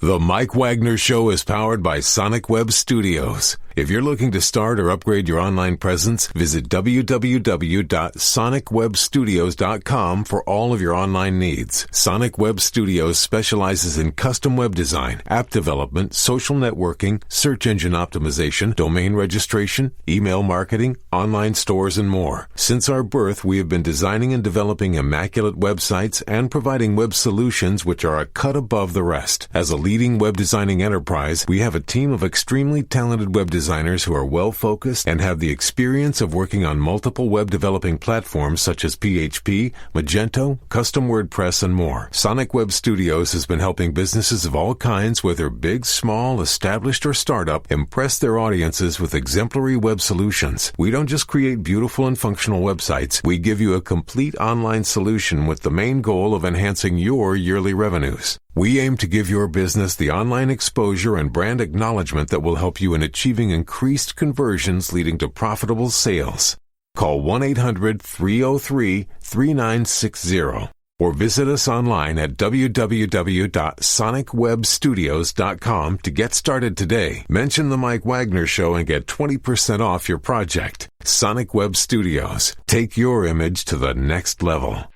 The Mike Wagner Show is powered by Sonic Web Studios. If you're looking to start or upgrade your online presence, visit www.sonicwebstudios.com for all of your online needs. Sonic Web Studios specializes in custom web design, app development, social networking, search engine optimization, domain registration, email marketing, online stores, and more. Since our birth, we have been designing and developing immaculate websites and providing web solutions which are a cut above the rest. As a leading web designing enterprise, we have a team of extremely talented web designers who are well-focused and have the experience of working on multiple web developing platforms such as PHP, Magento, Custom WordPress, and more. Sonic Web Studios has been helping businesses of all kinds, whether big, small, established, or startup, impress their audiences with exemplary web solutions. We don't just create beautiful and functional websites. We give you a complete online solution with the main goal of enhancing your yearly revenues. We aim to give your business the online exposure and brand acknowledgement that will help you in achieving increased conversions leading to profitable sales. Call 1-800-303-3960 or visit us online at www.sonicwebstudios.com to get started today. Mention the Mike Wagner Show and get 20% off your project. Sonic Web Studios. Take your image to the next level.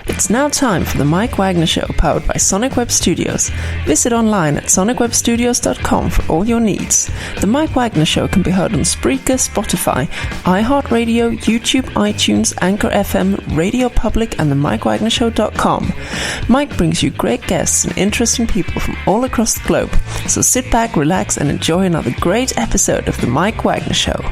It's now time for the Mike Wagner Show, powered by Sonic Web Studios. Visit online at sonicwebstudios.com for all your needs. The Mike Wagner Show can be heard on Spreaker, Spotify, iHeartRadio, YouTube, iTunes, Anchor FM, Radio Public, and the MikeWagnerShow.com. Mike brings you great guests and interesting people from all across the globe. So sit back, relax, and enjoy another great episode of the Mike Wagner Show.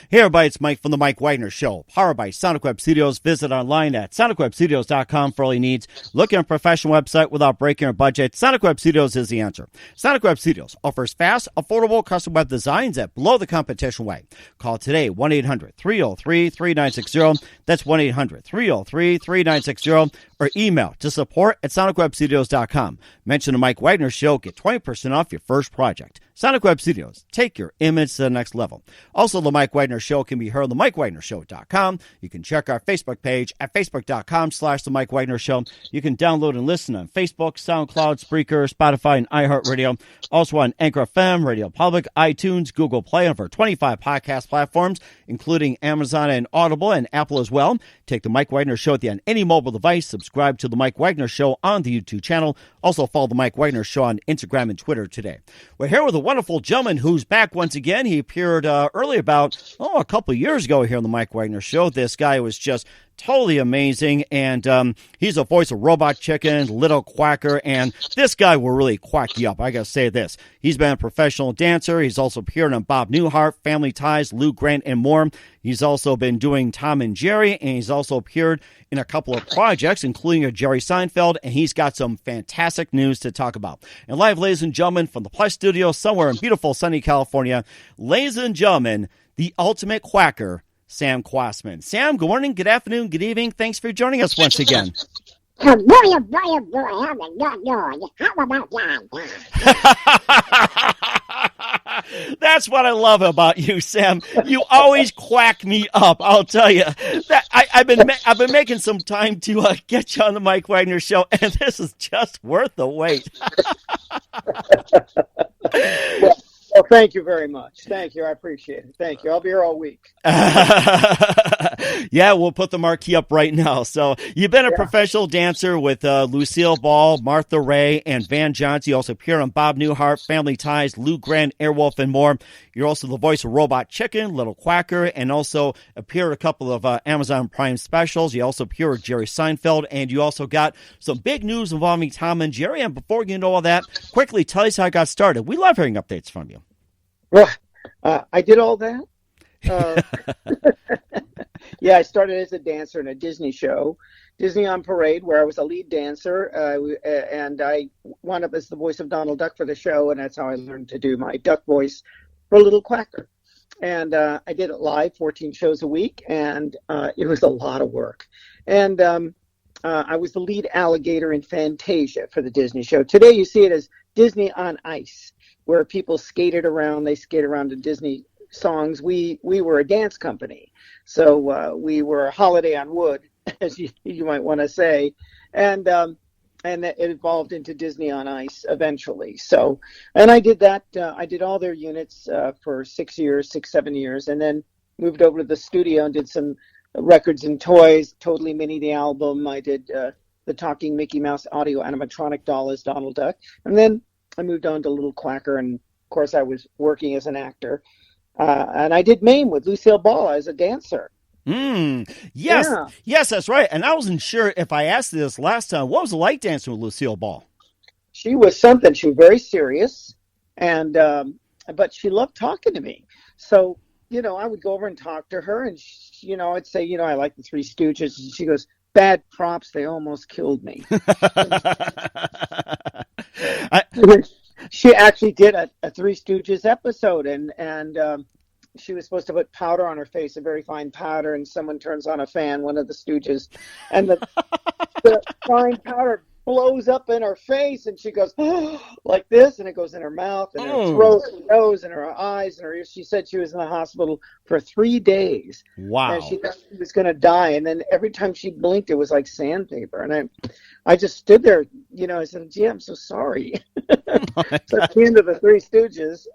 Hey everybody, it's Mike from the Mike Wagner Show, powered by Sonic Web Studios. Visit online at sonicwebstudios.com for all your needs. Looking at a professional website without breaking your budget? Sonic Web Studios is the answer. Sonic Web Studios offers fast, affordable custom web designs that blow the competition away. Call today, 1-800-303-3960. That's 1-800-303-3960. Or email to support at sonicwebstudios.com. Mention the Mike Wagner Show, get 20% off your first project. Sonic Web Studios, take your image to the next level. Also, the Mike Wagner Show can be heard on the MikeWagnerShow.com. You can check our Facebook page at facebook.com/the Mike Wagner Show. You can download and listen on Facebook, SoundCloud, Spreaker, Spotify, and iHeartRadio. Also on Anchor FM, Radio Public, iTunes, Google Play, and over 25 podcast platforms, including Amazon and Audible and Apple as well. Take the Mike Wagner Show on any mobile device. Subscribe to the Mike Wagner Show on the YouTube channel. Also follow the Mike Wagner Show on Instagram and Twitter today. We're here with a wonderful gentleman who's back once again. He appeared early about, a couple of years ago here on the Mike Wagner Show. This guy was just totally amazing, and he's the voice of Robot Chicken, Little Quacker, and this guy will really quack you up. I gotta say this. He's been a professional dancer. He's also appeared on Bob Newhart, Family Ties, Lou Grant, and more. He's also been doing Tom and Jerry, and he's also appeared in a couple of projects, including a Jerry Seinfeld, and he's got some fantastic news to talk about. And live, ladies and gentlemen, from the Plush Studio somewhere in beautiful sunny California, ladies and gentlemen, the ultimate quacker, Sam Kwasman. Sam, good morning, good afternoon, good evening. Thanks for joining us once again. Boy, oh boy, oh boy, have a good noise. How about that? That's what I love about you, Sam. You always quack me up. I'll tell you that I've been making some time to get you on the Mike Wagner Show, and this is just worth the wait. Well, thank you very much. Thank you. I appreciate it. Thank you. I'll be here all week. Yeah, we'll put the marquee up right now. So you've been a professional dancer with Lucille Ball, Martha Ray, and Van Johnson. You also appear on Bob Newhart, Family Ties, Lou Grant, Airwolf, and more. You're also the voice of Robot Chicken, Little Quacker, and also appear in a couple of Amazon Prime specials. You also appear with Jerry Seinfeld, and you also got some big news involving Tom and Jerry. And before you know all that, quickly tell us how it got started. We love hearing updates from you. Well, I did all that. Yeah, I started as a dancer in a Disney show, Disney on Parade, where I was a lead dancer, and I wound up as the voice of Donald Duck for the show, and that's how I learned to do my duck voice for Little Quacker. And I did it live, 14 shows a week, and it was a lot of work. And I was the lead alligator in Fantasia for the Disney show. Today you see it as Disney on Ice, where people skated around. They skate around in Disney songs, we were a dance company. So we were Holiday on Wood, as you might want to say, and it evolved into Disney on Ice eventually. So, and I did that. I did all their units for 6 years, 7 years, and then moved over to the studio and did some records and toys. Totally Mini the album. I did the Talking Mickey Mouse audio animatronic doll as Donald Duck, and then I moved on to Little Quacker, and of course I was working as an actor. And I did Mame with Lucille Ball as a dancer. Yes, Yeah. yes, that's right. And I wasn't sure if I asked you this last time. What was it like dancing with Lucille Ball? She was something. She was very serious, and but she loved talking to me. So I would go over and talk to her, and I'd say, I like the Three Stooges, and she goes, "Bad props. They almost killed me." She actually did a Three Stooges episode, and she was supposed to put powder on her face, a very fine powder, and someone turns on a fan, one of the Stooges, and the fine powder blows up in her face, and she goes like this, and it goes in her mouth and her throat, and her nose, and her eyes, and her ears. She said she was in the hospital for 3 days. Wow! And she thought she was going to die, and then every time she blinked, it was like sandpaper. And I just stood there, I said, "Gee, I'm so sorry." So at the end of the Three Stooges.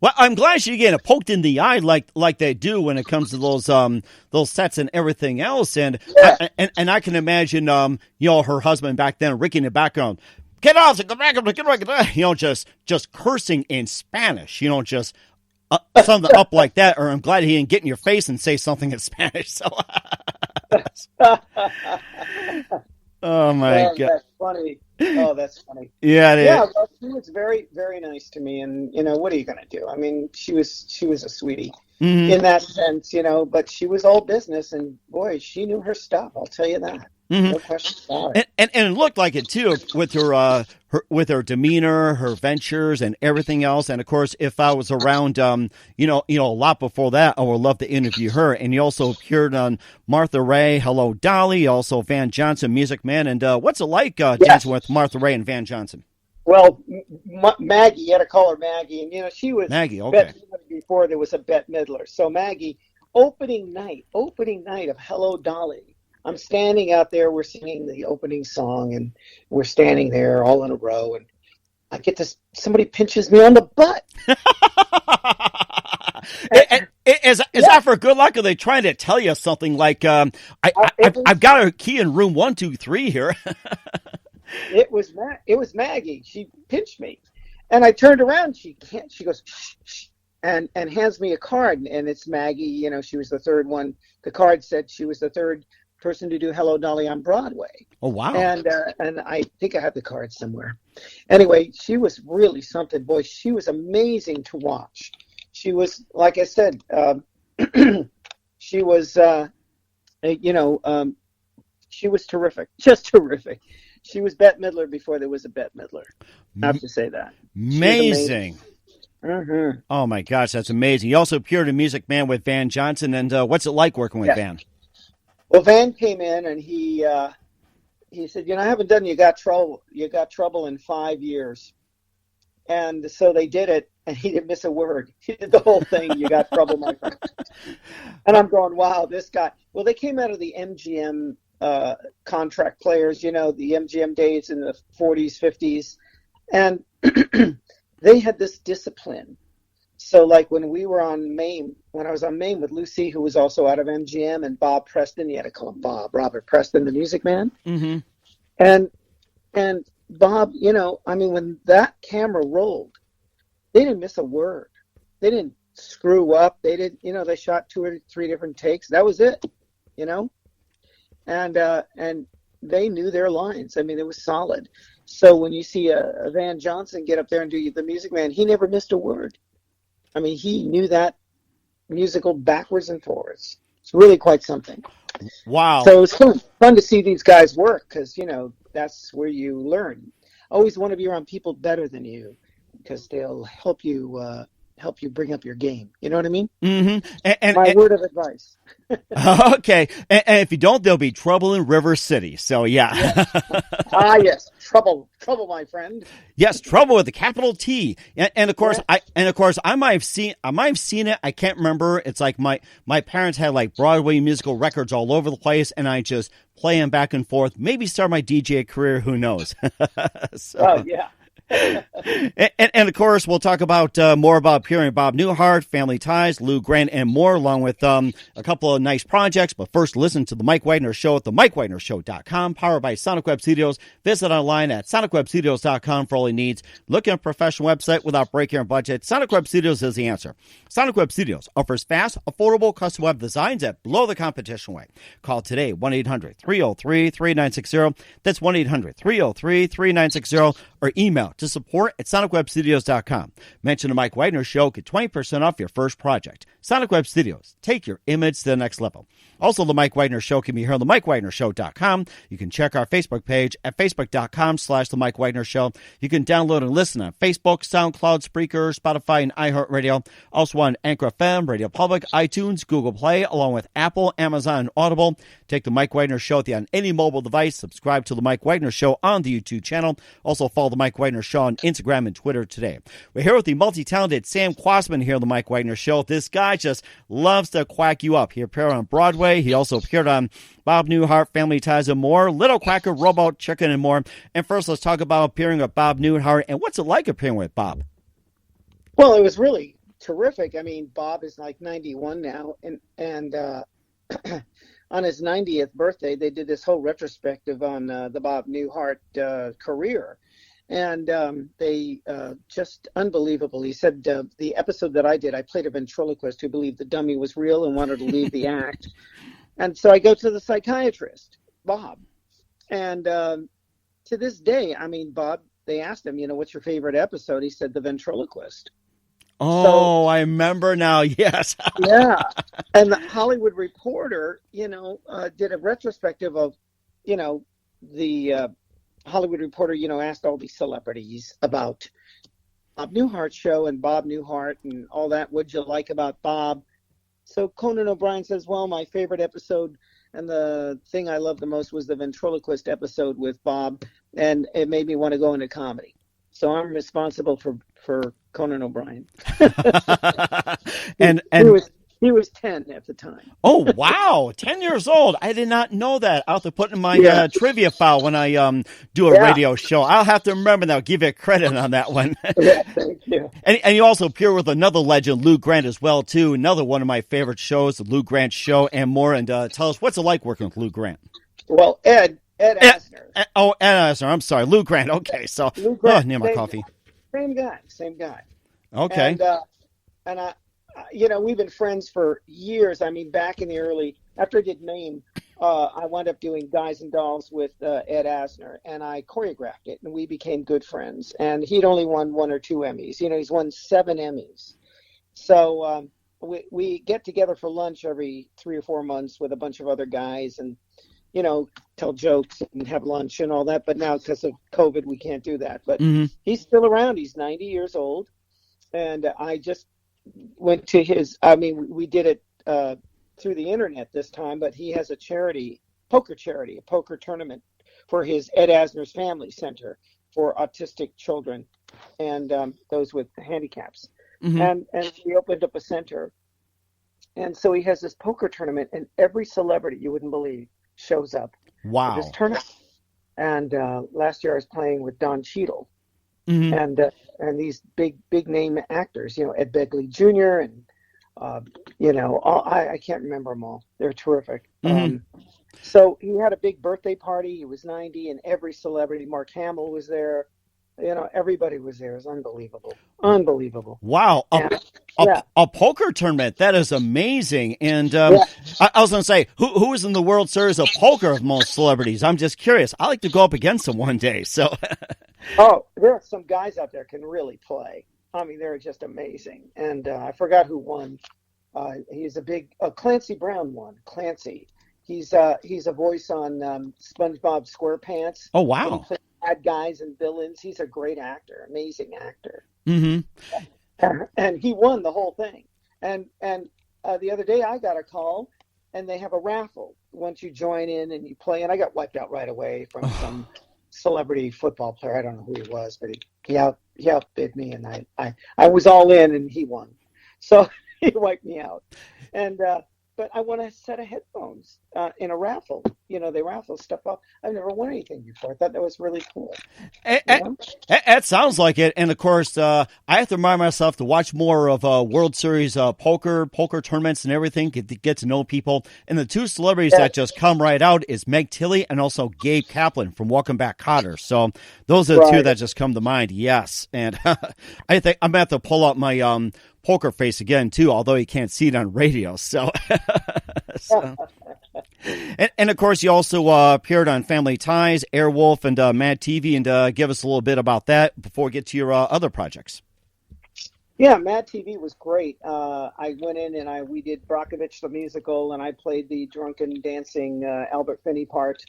Well, I'm glad she getting poked in the eye like they do when it comes to those sets and everything else. And Yeah. I can imagine her husband back then, Ricky in the background, get off, get back, just cursing in Spanish, just something up like that. Or I'm glad he didn't get in your face and say something in Spanish. So. Oh my God! That's funny. Oh, that's funny. Yeah, it is. Yeah, well, she was very, very nice to me, and what are you going to do? I mean, she was a sweetie in that sense, but she was all business, and boy, she knew her stuff. I'll tell you that. No question about it. And it looked like it too with her demeanor, her ventures, and everything else. And of course, if I was around, a lot before that, I would love to interview her. And you also appeared on Martha Raye, Hello Dolly, also Van Johnson, Music Man. And what's it like dancing with Martha Raye and Van Johnson? Well, Maggie, you had to call her Maggie, and she was Maggie. Okay. Bette Midler before there was a Bette Midler. So Maggie, opening night of Hello Dolly. I'm standing out there. We're singing the opening song, and we're standing there all in a row. And I get this. Somebody pinches me on the butt. Is that for good luck? Or are they trying to tell you something like, I've got a key in room 123 here? It was Maggie. She pinched me, and I turned around. She goes shh, shh, and hands me a card, and it's Maggie. She was the third one. The card said she was the third person to do Hello Dolly on Broadway. Oh wow! And I think I have the card somewhere. Anyway, she was really something. Boy, she was amazing to watch. She was, like I said, she was, she was terrific, just terrific. She was Bette Midler before there was a Bette Midler. I have to say that. Amazing. Mm-hmm. Oh my gosh, that's amazing. You also appeared in Music Man with Van Johnson, and what's it like working with Van? Well, Van came in and he said, I haven't done You Got Trouble in 5 years. And so they did it, and he didn't miss a word. He did the whole thing, You Got Trouble, my friend. And I'm going, wow, this guy. Well, they came out of the MGM contract players, the MGM days in the 40s, 50s. And they had this discipline. So like when we were on Mame, when I was on Mame with Lucy, who was also out of MGM, and Bob Preston, you had to call him Robert Preston, the Music Man. Mm-hmm. And Bob, when that camera rolled, they didn't miss a word. They didn't screw up. They didn't, they shot 2 or 3 different takes. That was it, and they knew their lines. I mean, it was solid. So when you see a Van Johnson get up there and do the Music Man, he never missed a word. I mean, he knew that musical backwards and forwards. It's really quite something. Wow. So it's fun to see these guys work because, that's where you learn. Always want to be around people better than you because they'll help you help you bring up your game. You know what I mean? Mm-hmm. My word of advice. Okay. And if you don't, there'll be trouble in River City. So, yeah. Yes. Yes. Trouble, my friend. Yes, trouble with a capital T. And of course, I might have seen it. I can't remember. It's like my parents had like Broadway musical records all over the place, and I just play them back and forth. Maybe start my DJ career. Who knows? Oh, yeah. And of course, we'll talk about more about appearing Bob Newhart, Family Ties, Lou Grant, and more, along with a couple of nice projects. But first, listen to The Mike Wagner Show at themikewagnershow.com, powered by Sonic Web Studios. Visit online at sonicwebstudios.com for all your needs. Look at a professional website without breaking your budget. Sonic Web Studios is the answer. Sonic Web Studios offers fast, affordable custom web designs that blow the competition away. Call today, 1-800-303-3960. That's 1-800-303-3960, or email to support at sonicwebstudios.com. Mention the Mike Wagner Show, get 20% off your first project. Sonic Web Studios, take your image to the next level. Also, the Mike Wagner Show can be heard on themikewagnershow.com. You can check our Facebook page at facebook.com/the Mike Wagner Show. You can download and listen on Facebook, SoundCloud, Spreaker, Spotify, and iHeartRadio. Also on Anchor FM, Radio Public, iTunes, Google Play, along with Apple, Amazon, and Audible. Take the Mike Wagner Show on any mobile device. Subscribe to the Mike Wagner Show on the YouTube channel. Also follow the Mike Wagner Show on Instagram and Twitter today. We're here with the multi-talented Sam Kwasman here on the Mike Wagner Show. This guy just loves to quack you up. He appeared on Broadway. He also appeared on Bob Newhart, Family Ties, and more. Little Quacker, Robot Chicken, and more. And first, let's talk about appearing with Bob Newhart. And what's it like appearing with Bob? Well, it was really terrific. I mean, Bob is like 91 now, and on his 90th birthday, they did this whole retrospective on the Bob Newhart career. And they just unbelievable. He said the episode that I did, I played a ventriloquist who believed the dummy was real and wanted to leave the act. And so I go to the psychiatrist, Bob. And to this day, I mean, Bob, they asked him, what's your favorite episode? He said the ventriloquist. Oh, so, I remember now. Yes. Yeah. And the Hollywood Reporter, did a retrospective of, the Hollywood Reporter, asked all these celebrities about Bob Newhart's show and Bob Newhart and all that. What'd you like about Bob? So Conan O'Brien says, well, my favorite episode and the thing I loved the most was the ventriloquist episode with Bob, and it made me want to go into comedy. So I'm responsible for Conan O'Brien. and he was 10 at the time. Oh, wow. 10 years old. I did not know that. I'll have to put in my trivia file when I do a radio show. I'll have to remember that. I'll give you credit on that one. Yeah, thank you. And you also appear with another legend, Lou Grant, as well, too. Another one of my favorite shows, the Lou Grant Show, and more. And tell us, what's it like working with Lou Grant? Well, Ed Asner. Ed Asner. I'm sorry. Lou Grant. Okay. So, Lou Grant, near my coffee. Same guy. Okay. And I, we've been friends for years. I mean, back in the after I did Mame, I wound up doing Guys and Dolls with Ed Asner, and I choreographed it, and we became good friends. And he'd only won 1 or 2 Emmys. He's won 7 Emmys. So we get together for lunch every 3 or 4 months with a bunch of other guys and, tell jokes and have lunch and all that. But now because of COVID, we can't do that. But he's still around. He's 90 years old. And I just went to we did it through the internet this time, but he has a poker tournament for his Ed Asner's Family Center for autistic children and those with handicaps. And he opened up a center. And so he has this poker tournament, and every celebrity you wouldn't believe shows up. Wow. For this tournament. And last year I was playing with Don Cheadle. And these big name actors, Ed Begley Jr. and I can't remember them all. They're terrific. So he had a big birthday party. He was 90, and every celebrity, Mark Hamill was there. Everybody was there. It was unbelievable. Wow. A poker tournament. That is amazing. And I was going to say, who is in the World Series of Poker of most celebrities? I'm just curious. I like to go up against them one day. So. Oh, there are some guys out there can really play. I mean, they're just amazing. And I forgot who won. He's a big Clancy Brown won. Clancy. He's a voice on SpongeBob SquarePants. Oh, wow. He plays bad guys and villains. He's a great actor, amazing actor. and he won the whole thing. And the other day I got a call, and they have a raffle once you join in and you play. And I got wiped out right away from some celebrity football player. I don't know who he was, but he outbid me, and I was all in, and he won. So he wiped me out. And but I won a set of headphones in a raffle. They raffle stuff off. I've never won anything before. I thought that was really cool. That sounds like it. And of course, I have to remind myself to watch more of World Series poker tournaments and everything, get to know people. And the two celebrities that just come right out is Meg Tilly and also Gabe Kaplan from Welcome Back, Kotter. So those are the two that just come to mind. Yes. And I think I'm going to have to pull out my poker face again too, although you can't see it on radio. So, and of course, you also appeared on Family Ties, Airwolf, and Mad TV, and give us a little bit about that before we get to your other projects. Yeah, Mad TV was great. I went in and we did Brockovich the musical, and I played the drunken dancing Albert Finney part,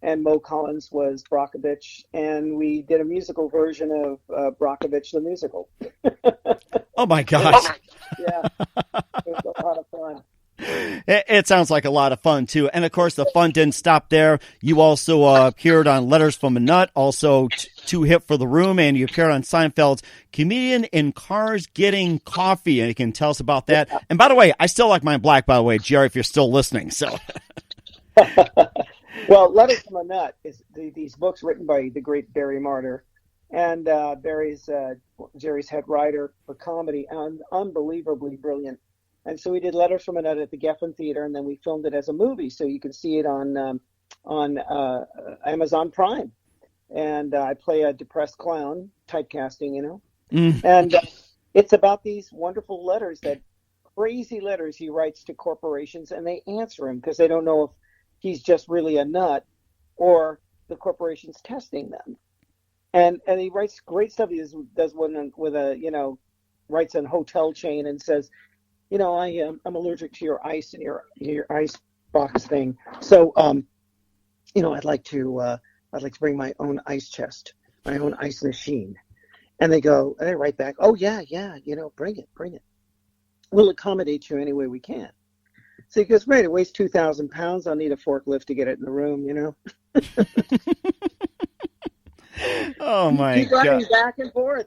and Mo Collins was Brockovich, and we did a musical version of Brockovich the musical. Oh my gosh! Yeah, it was a lot of fun. It sounds like a lot of fun too, and of course the fun didn't stop there. You also appeared on Letters from a Nut, also Too Hip for the Room, and you appeared on Seinfeld's Comedian in Cars Getting Coffee, and you can tell us about that. Yeah. And by the way, I still like mine black, by the way, Jerry, if you're still listening. So, well, Letters from a Nut is these books written by the great Barry Martyr, and Barry's Jerry's head writer for comedy, and unbelievably brilliant. And so we did Letters from a Nut at the Geffen Theater, and then we filmed it as a movie, so you can see it on Amazon Prime. And I play a depressed clown, typecasting, And it's about these wonderful letters, crazy letters he writes to corporations, and they answer him because they don't know if he's just really a nut or the corporation's testing them. And he writes great stuff. He does one with writes a hotel chain and says, I'm allergic to your ice and your ice box thing. So, I'd like to bring my own ice chest, my own ice machine. And they write back, oh yeah, bring it. We'll accommodate you any way we can. So he goes, great, it weighs 2,000 pounds. I'll need a forklift to get it in the room, Oh my Keep running back and forth,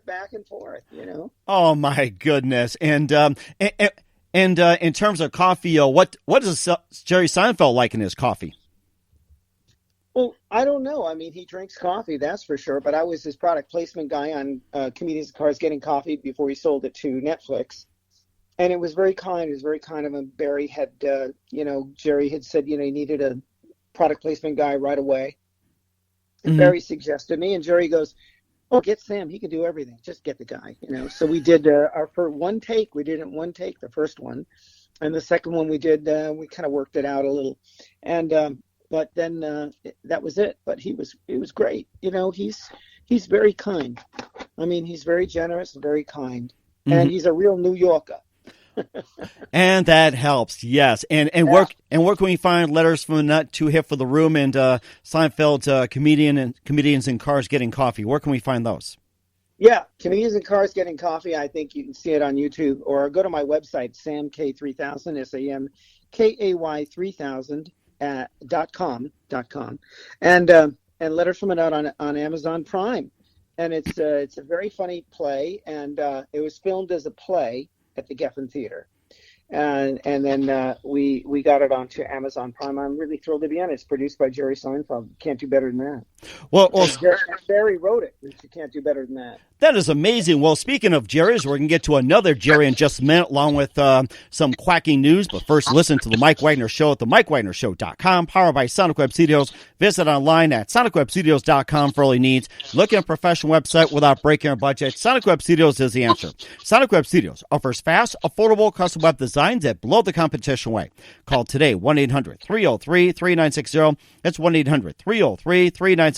Oh my goodness. And in terms of coffee, what does Jerry Seinfeld like in his coffee? Well, I don't know. I mean, he drinks coffee, that's for sure. But I was his product placement guy on Comedians in Cars Getting Coffee before he sold it to Netflix. And it was very kind. It was very kind of him. Barry had, Jerry had said, he needed a product placement guy right away. And Barry suggested me, and Jerry goes, oh, get Sam. He can do everything. Just get the guy, So we did our first one take. We did it in one take, the first one. And the second one we did, we kind of worked it out a little. And but then that was it. But it was great. He's very kind. I mean, he's very generous and very kind. And he's a real New Yorker. And that helps, yes. And where can we find Letters from a Nut, Too Hip for the Room, and Seinfeld Comedians in Cars Getting Coffee? Where can we find those? Yeah, Comedians in Cars Getting Coffee. I think you can see it on YouTube, or go to my website, samk3000, SAMKAY3000 .com, and Letters from a Nut on Amazon Prime. And it's a very funny play, and it was filmed as a play at the Geffen Theater. And then we got it onto Amazon Prime. I'm really thrilled to be on it. It's produced by Jerry Seinfeld. Can't do better than that. Well, Barry wrote it. You can't do better than that. That is amazing. Well, speaking of Jerry's, we're going to get to another Jerry in just a minute, along with some quacking news. But first, listen to The Mike Wagner Show at themikewagnershow.com, powered by Sonic Web Studios. Visit online at sonicwebstudios.com for all your needs. Looking at a professional website without breaking our budget? Sonic Web Studios is the answer. Sonic Web Studios offers fast, affordable custom web designs that blow the competition away. Call today, 1-800-303-3960. That's 1-800-303-3960.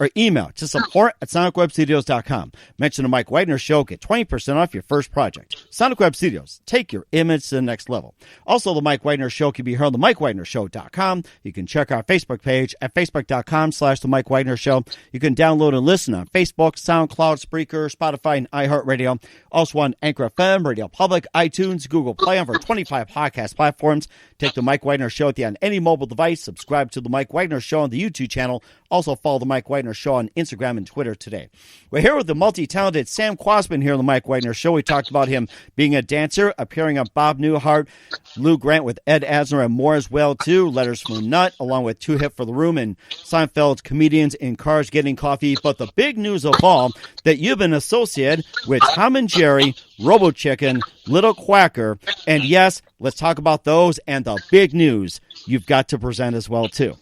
Or email to support@sonicwebstudios.com. Mention the Mike Wagner Show. Get 20% off your first project. Sonic Web Studios. Take your image to the next level. Also, the Mike Wagner Show can be heard on the MikeWagnerShow.com. You can check our Facebook page at Facebook.com/The Mike Wagner Show. You can download and listen on Facebook, SoundCloud, Spreaker, Spotify, and iHeartRadio. Also on Anchor FM, Radio Public, iTunes, Google Play, over 25 podcast platforms. Take the Mike Wagner Show on any mobile device. Subscribe to the Mike Wagner Show on the YouTube channel. Also follow the Mike Wagner Show on Instagram and Twitter today. We're here with the multi-talented Sam Kwasman here on the Mike Wagner Show. We talked about him being a dancer, appearing on Bob Newhart, Lou Grant with Ed Asner, and more as well, too. Letters from a Nut, along with Too Hip for the Room, and Seinfeld's Comedians in Cars Getting Coffee. But the big news of all, that you've been associated with Tom and Jerry, Robo Chicken, Little Quacker, and yes, let's talk about those and the big news you've got to present as well, too.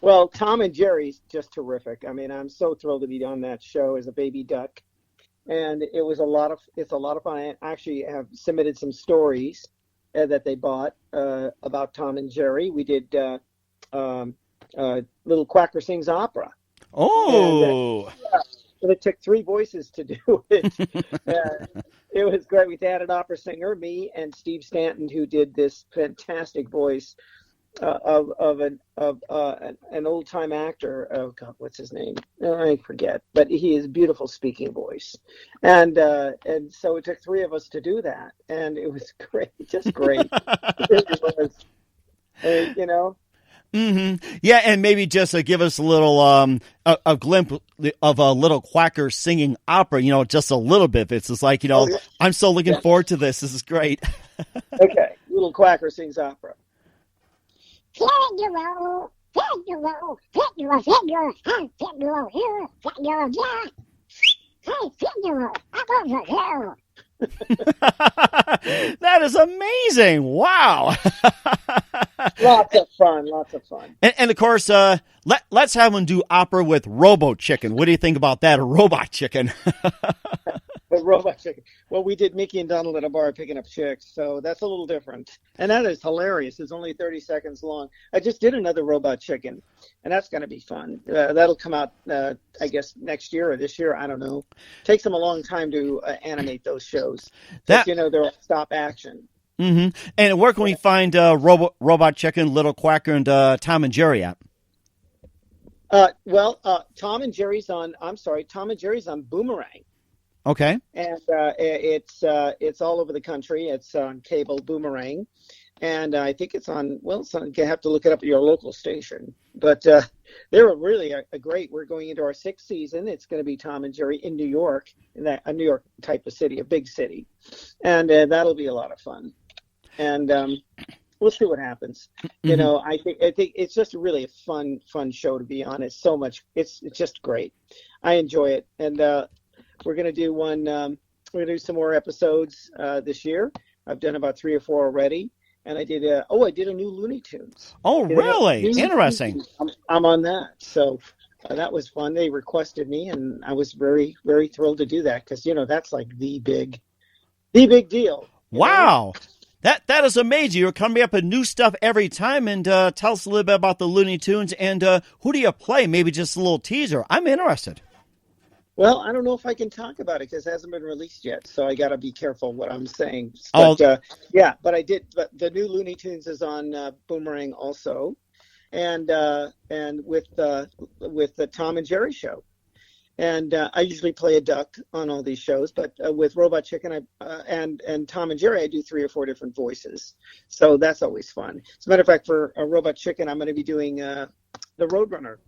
Well, Tom and Jerry's just terrific. I mean, I'm so thrilled to be on that show as a baby duck, and it's a lot of fun. I actually have submitted some stories that they bought about Tom and Jerry. We did Little Quacker Sings Opera. Oh. And it took 3 voices to do it. It was great. We had an opera singer, me, and Steve Stanton, who did this fantastic voice of an old time actor. Oh God, what's his name? I forget. But he has a beautiful speaking voice, and so it took 3 of us to do that, and it was great, just great. It was, you know. Mm-hmm. Yeah, and maybe just give us a little a glimpse of a Little Quacker singing opera. You know, just a little bit. It's just like, you know, I'm so looking forward to this. This is great. Okay, Little Quacker Sings Opera. Figaro, Figaro, Figaro, Figaro, Figaro here, Figaro there. Hey, Figaro, I'm over here. That is amazing. Wow. Lots of fun. And of course, let's have them do opera with Robo Chicken. What do you think about that? A robot chicken. The robot chicken. Well, we did Mickey and Donald at a bar picking up chicks, so that's a little different. And that is hilarious. It's only 30 seconds long. I just did another robot chicken, and that's going to be fun. That'll come out, I guess, next year or this year. I don't know. Takes them a long time to animate those shows. That, you know, they're stop action. Mm-hmm. And where can we find Robot Chicken, Little Quacker, and Tom and Jerry at? Tom and Jerry's on Boomerang. Okay. And it's all over the country. It's on cable, Boomerang, and I think it's on. Well, you have to look it up at your local station. But they're really a great. We're going into our 6th season. It's going to be Tom and Jerry in New York, a New York type of city, a big city, and that'll be a lot of fun. And we'll see what happens. Mm-hmm. You know, I think it's just really a fun show to be on. It's so much. It's just great. I enjoy it, and we're gonna do one. We're gonna do some more episodes this year. I've done about 3 or 4 already, and I did a new Looney Tunes. Oh, really? Interesting. I'm on that, so that was fun. They requested me, and I was very, very thrilled to do that because, you know, that's like the big deal. Wow. Know? That is amazing. You're coming up with new stuff every time. And tell us a little bit about the Looney Tunes and who do you play? Maybe just a little teaser. I'm interested. Well, I don't know if I can talk about it because it hasn't been released yet, so I got to be careful what I'm saying. But, but I did. But the new Looney Tunes is on Boomerang also, and with the Tom and Jerry show. And I usually play a duck on all these shows, but with Robot Chicken and Tom and Jerry, I do 3 or 4 different voices. So that's always fun. As a matter of fact, for Robot Chicken, I'm going to be doing the Roadrunner.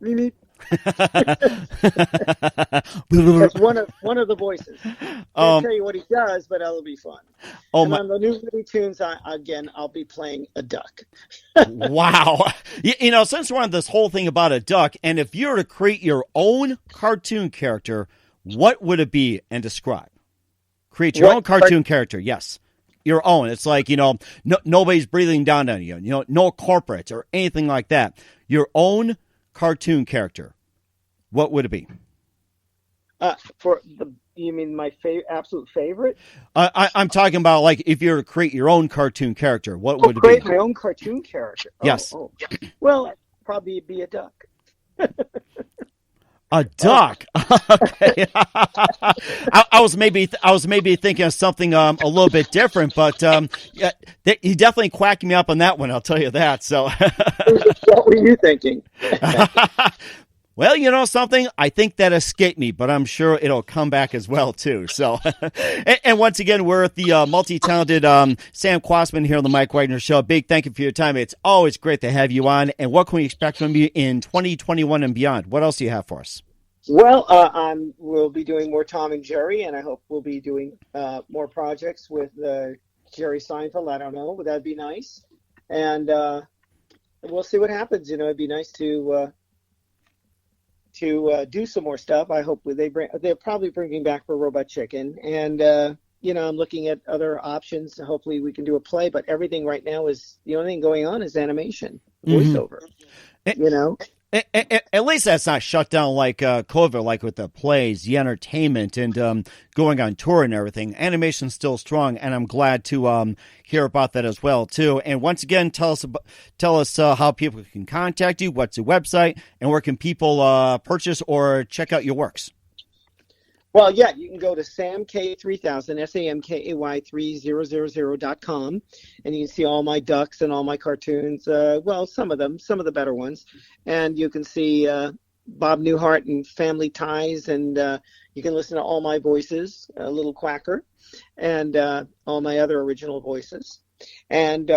That's one of the voices. I'll tell you what he does, but that'll be fun. On the new Looney Tunes, I'll be playing a duck. Wow. You know, since we're on this whole thing about a duck, and if you were to create your own cartoon character, what would it be and describe? Create your own cartoon character, yes. Your own. It's like, you know, nobody's breathing down on you. You know, no corporates or anything like that. Your own cartoon character. What would it be? You mean my absolute favorite? I'm talking about, like, if you were to create your own cartoon character, what would it be? Create my own cartoon character. Yes. Well, it'd probably be a duck. A duck. Okay. I was maybe thinking of something a little bit different, but yeah, he definitely quacked me up on that one. I'll tell you that. So, what were you thinking? Well, you know something? I think that escaped me, but I'm sure it'll come back as well, too. So, and once again, we're with the multi-talented Sam Kwasman here on the Mike Wagner Show. Big thank you for your time. It's always great to have you on. And what can we expect from you in 2021 and beyond? What else do you have for us? Well, we'll be doing more Tom and Jerry, and I hope we'll be doing more projects with Jerry Seinfeld. I don't know, but that'd be nice. And we'll see what happens. You know, it'd be nice to do some more stuff. I hope they're probably bringing back for Robot Chicken, and you know, I'm looking at other options. Hopefully, we can do a play. But everything right now is the only thing going on is animation, voiceover. You know. At least that's not shut down like COVID, like with the plays, the entertainment, and going on tour and everything. Animation's still strong, and I'm glad to hear about that as well too. And once again, tell us how people can contact you. What's your website, and where can people purchase or check out your works? Well, yeah, you can go to SamK3000, SAMKAY3000.com, and you can see all my ducks and all my cartoons. Well, some of the better ones. And you can see Bob Newhart and Family Ties, and you can listen to all my voices, Little Quacker, and all my other original voices. And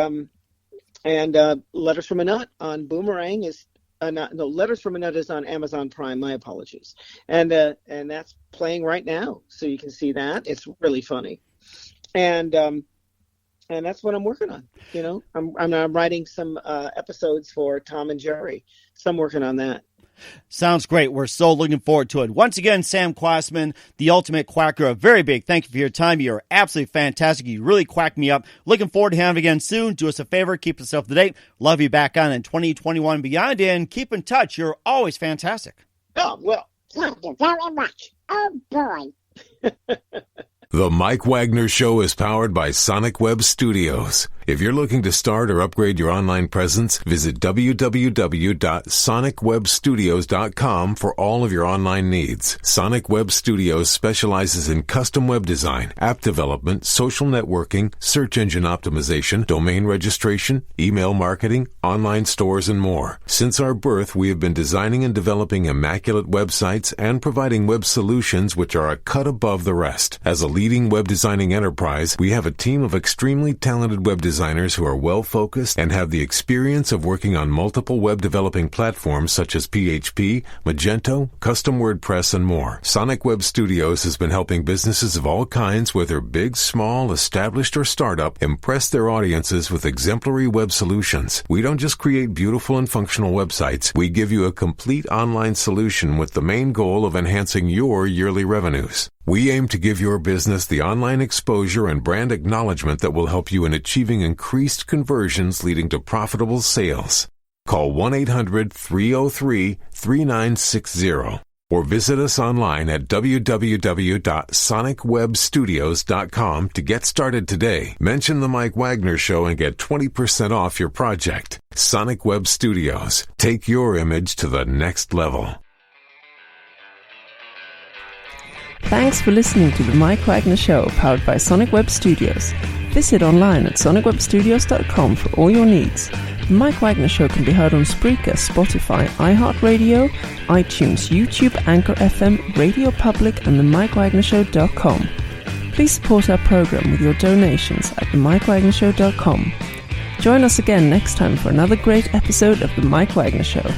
Letters from a Nut on Boomerang is Letters from a Nut is on Amazon Prime. My apologies, and that's playing right now, so you can see that. It's really funny, and that's what I'm working on. You know, I'm writing some episodes for Tom and Jerry, so I'm working on that. Sounds great. We're so looking forward to it. Once again, Sam Kwasman, the ultimate quacker, a very big thank you for your time. You're absolutely fantastic. You really quacked me up. Looking forward to having you again soon. Do us a favor. Keep yourself up to date. Love you back on in 2021 and beyond. And keep in touch. You're always fantastic. Oh, well. Thank you very much. Oh, boy. The Mike Wagner Show is powered by Sonic Web Studios. If you're looking to start or upgrade your online presence, visit www.sonicwebstudios.com for all of your online needs. Sonic Web Studios specializes in custom web design, app development, social networking, search engine optimization, domain registration, email marketing, online stores, and more. Since our birth, we have been designing and developing immaculate websites and providing web solutions which are a cut above the rest. As a leading web designing enterprise, we have a team of extremely talented web designers who are well-focused and have the experience of working on multiple web developing platforms such as PHP, Magento, Custom WordPress, and more. Sonic Web Studios has been helping businesses of all kinds, whether big, small, established, or startup, impress their audiences with exemplary web solutions. We don't just create beautiful and functional websites. We give you a complete online solution with the main goal of enhancing your yearly revenues. We aim to give your business the online exposure and brand acknowledgement that will help you in achieving increased conversions leading to profitable sales. Call 1-800-303-3960 or visit us online at www.sonicwebstudios.com to get started today. Mention the Mike Wagner Show and get 20% off your project. Sonic Web Studios. Take your image to the next level. Thanks for listening to the Mike Wagner Show, powered by Sonic Web Studios. Visit online at sonicwebstudios.com for all your needs. The Mike Wagner Show can be heard on Spreaker, Spotify, iHeartRadio, iTunes, YouTube, Anchor FM, Radio Public, and themikewagnershow.com. Please support our program with your donations at themikewagnershow.com. Join us again next time for another great episode of The Mike Wagner Show.